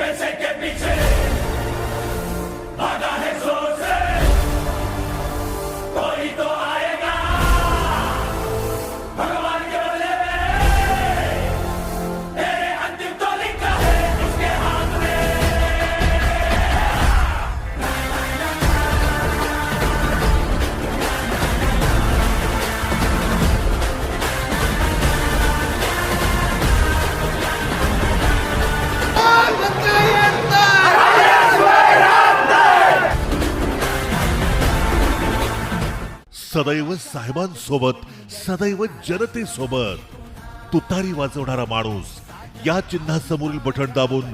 पैसे के पीछे भागा है जोर से, कोई तो आएगा भगवान के बदले में, तेरे अंतिम तो लिखा है उसके हाथ में। सदैव साहेबांसोबत, सदैव जनतेसोबत. तुतारी वाजवणारा माणूस. या चिन्हासमोरील बटण दाबून